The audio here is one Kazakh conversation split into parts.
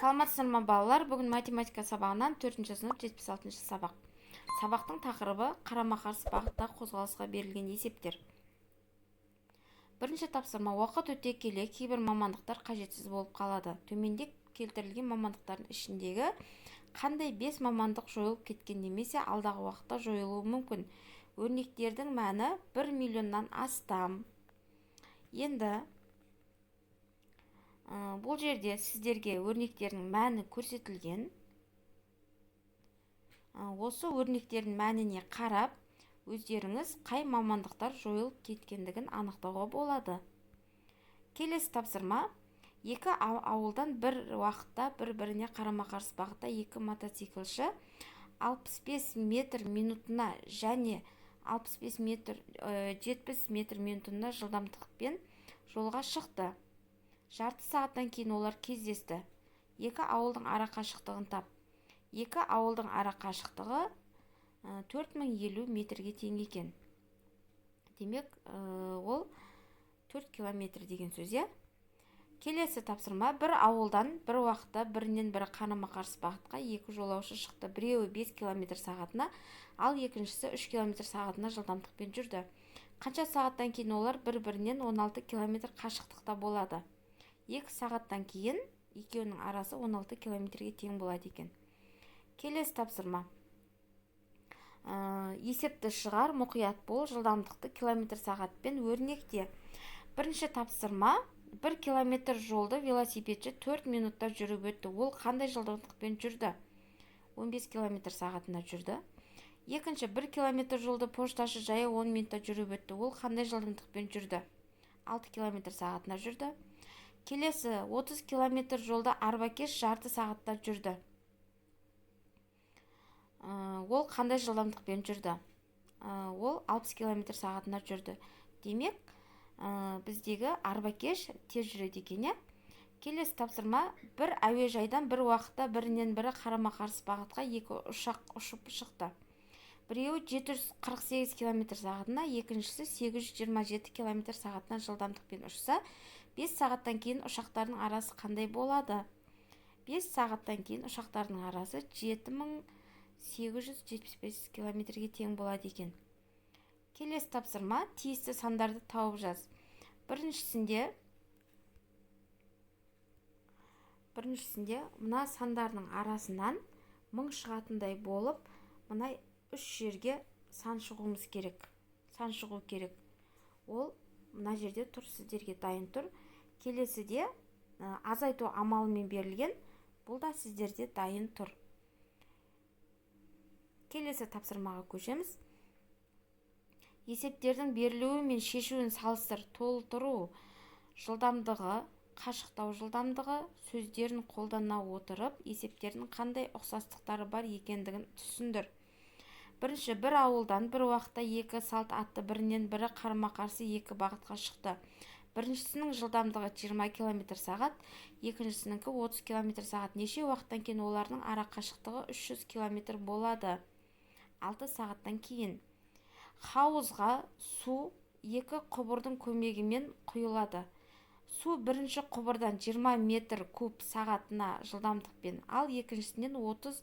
Саламатсыздар ма балалар? Бүгін математика сабағынан 4-ші сынып 76-ші сабақ. Сабақтың тақырыбы қарама-қарсы бағытта қозғалысқа берілген есептер. Бірінші тапсырма: уақыт өте келе кейбір мамандықтар қажетсіз болып қалады. Төменде келтірілген мамандықтардың ішіндегі қандай 5 мамандық жойылып кеткен немесе алдағы уақытта жойылуы мүмкін? Өрнектердің мәні 1 миллионнан астам. Енді бұл жерде сіздерге өрнектердің мәні көрсетілген. Осы өрнектердің мәніне қарап, өздеріңіз қай мамандықтар жойылып кеткендігін анықтауға болады. Келесі тапсырма: екі ауылдан бір уақытта бір-біріне қарама-қарсы бағытта екі мотоциклші 65 метр минутына және 70 метр минутына жылдамдықпен жолға шықты. Жарты сағаттан кейін олар кездесті. Екі ауылдың ара қашықтығын тап. Екі ауылдың ара қашықтығы 4050 метрге тең екен. Демек, ол 4 километр деген сөз, иә? Келесі тапсырма: бір ауылдан бір уақытта бірінен бірі қарама-қарсы бағытқа екі жолаушы шықты. Біреуі 5 км сағатына, ал екіншісі 3 км сағатына жылдамдықпен жүрді. Қанша сағаттан кейін олар бір-бірінен 16 км қашықтықта болады? 2 сағаттан кейін екеуінің арасы 16 километрге тең болады екен. Келесі тапсырма: есепті шығар, мұқият бол, жылдамдықты километр сағатпен өрнекте. Бірінші тапсырма: 1 километр жолды велосипедші 4 минутта жүріп өтті. Ол қандай жылдамдықпен жүрді? 15 км сағатына жүрді. Екінші: 1 километр жолды пошташы жаяу 10 минутта жүріп өтті. Ол қандай жылдамдықпен жүрді? 6 км сағатына жүрді. Келесі: 30 км жолда арбакеш жарты сағатта жүрді. Ол қандай жылдамдықпен жүрді? Ол 60 км сағатына жүрді. Демек, біздегі арбакеш тез жүреді екен. Келесі тапсырма: бір әуежайдан бір уақытта бірінен бірі қарама-қарсы бағытқа екі ұшақ ұшып шықты. Біреуі 748 км сағатына, екіншісі 827 км сағатына жылдамдықпен ұшса, 5 сағаттан кейін ұшақтардың арасы қандай болады? 5 сағаттан кейін ұшақтардың арасы 7875 км-ге тең болады екен. Келесі тапсырма: тиісті сандарды тауып жаз. Біріншісінде мына сандардың арасынан 1000 шығатындай болып, мына 3 жерге сан шығу керек. Ол мына жерде тұр, сіздерге дайын тұр. Келесіде азайту амалымен берілген, бұл да сіздерде дайын тұр. Келесі тапсырмаға көшеміз. Есептердің берілуі мен шешуін салыстыр. Толтыру жылдамдығы, қашықтау жылдамдығы сөздерін қолдана отырып, есептердің қандай ұқсастықтары бар екендігін түсіндір. Бірінші: бір ауылдан бір уақытта екі салт атты бірінен бірі қарама-қарсы екі бағытқа шықты. Біріншісінің жылдамдығы 20 км сағат, екіншісінікі 30 км сағат. Неше уақыттан кейін олардың ара қашықтығы 300 км болады? 6 сағаттан кейін. Хауызға су екі құбырдың көмегімен құйылады. Су бірінші құбырдан 20 метр куб сағатына жылдамдықпен, ал екіншісінен 30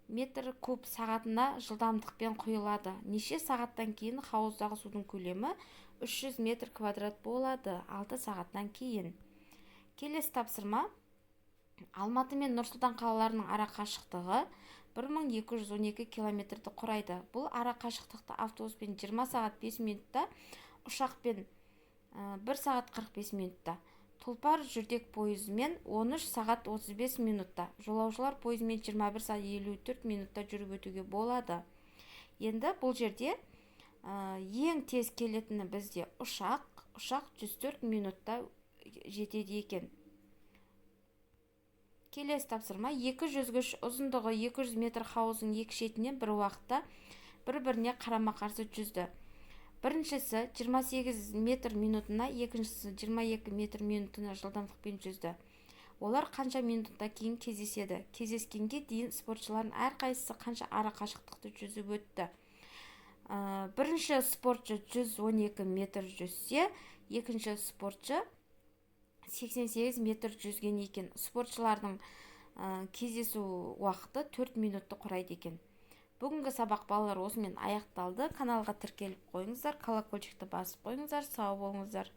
метр куб сағатына жылдамдықпен құйылады. Неше сағаттан кейін хауыздағы судың көлемі 300 метр квадрат болады? 6 сағаттан кейін. Келесі тапсырма: Алматы мен Нұр-Сұлтан қалаларының ара қашықтығы 1212 километрді құрайды. Бұл ара қашықтықты автобуспен 20 сағат 5 минутта, ұшақпен 1 сағат 45 минутта, тұлпар жүрдек пойызымен 13 сағат 35 минутта, жолаушылар пойызымен 21 сағат 54 минутта жүріп өтуге болады. Енді бұл жерде ең тез келетіні бізде ұшақ 104 минутта жетеді екен. Келесі тапсырма: екі жүзгіш ұзындығы 200 метр хауыздың екі шетінен бір уақытта бір-біріне қарама-қарсы жүзді. Біріншісі 28 метр минутына, екіншісі 22 метр минутына жылдамдықпен жүзді. Олар қанша минутта кейін кездеседі? Кездескенге дейін спортшылардың әрқайсысы қанша ара қашықтықты жүзіп өтті? Бірінші спортшы 112 метр жүзсе, екінші спортшы 88 метр жүзген екен. Спортшылардың кездесу уақыты 4 минутты құрайды екен. Бүгінгі сабақ балалар осымен аяқталды. Каналға тіркеліп қойыңыздар, колокольчикті басып қойыңыздар. Сау болыңыздар.